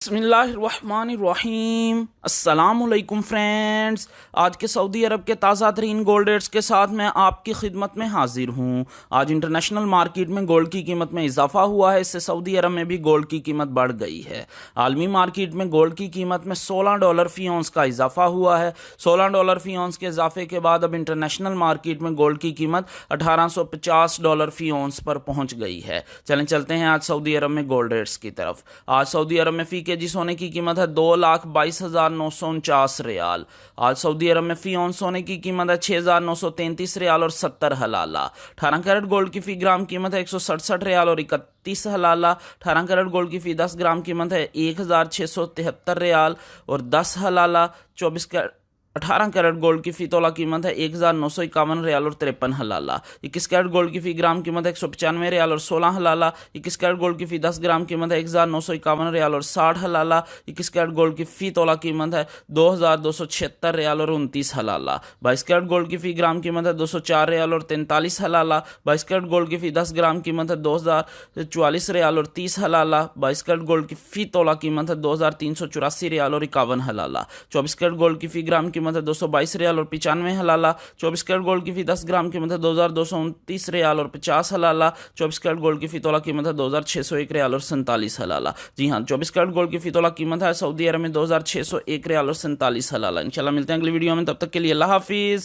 बिस्मिल्लाहिर्रहमानिर्रहीम। अस्सलामुअलैकुम फ्रेंड्स, आज के सऊदी अरब के ताज़ा तरीन गोल्ड रेट्स के साथ मैं आपकी खिदमत में हाजिर हूँ। आज इंटरनेशनल मार्केट में गोल्ड की कीमत में इजाफा हुआ है, इससे सऊदी अरब में भी गोल्ड की कीमत बढ़ गई है। आलमी मार्केट में गोल्ड की कीमत में $16 फी औंस का इजाफा हुआ है। $16 फी औंस के इजाफे के बाद अब इंटरनेशनल मार्केट में गोल्ड की कीमत $1850 फी औंस पर पहुँच गई है। चलते हैं आज सऊदी अरब में गोल्ड रेट्स की तरफ। आज सऊदी अरब में फी केजी सोने की कीमत है 2,22,949 रियाल। आज सऊदी अरब में फी औंस सोने की कीमत है 6,933 रियाल और 70 हलाला। 18 कैरेट गोल्ड की फी ग्राम कीमत है 167 रियाल और 31 हलाला। 18 कैरेट गोल्ड की फी 10 ग्राम कीमत है 1,673 रियाल और 10 हलाला। 18 कैरेट गोल्ड की फी तोला कीमत है 1,951 रियाल और 53 हलाला। 21 कैरेट गोल्ड की फी ग्राम कीमत है 195 रियाल और 16 हलाला। 21 कैरेट गोल्ड की फी 10 ग्राम कीमत है 1,951 रियाल और 60 हलाला। 21 कैरेट गोल्ड की फी तोला कीमत है 2,276 रियाल और 29 हलाला। 22 कैरेट गोल्ड की फी ग्राम कीमत है 204 रियाल और 43 हलाला। 22 कैरेट गोल्ड की फी 10 ग्राम कीमत है 2,044 रियाल और 30 हलाला। 22 कैरेट गोल्ड की फी तोला कीमत है 2,384 रियाल और 51 हलाला। 24 कैरेट गोल्ड की फी ग्राम कीमत है 222 रियाल और 95 हलाला। 24 कैरेट गोल्ड की फी 10 ग्राम कीमत है 2,229 रियाल और 50 हलाला। 24 कैरेट गोल्ड की फी तोला कीमत है 2,601 रियाल और 47 हलाला। जी हाँ, 24 कैरेट गोल्ड की फी तोला कीमत है सऊदी अरब में 2,601 रियाल और 47 हलाला। इंशाल्लाह मिलते हैं अगली वीडियो में, तब तक के लिए अल्लाह हाफिज।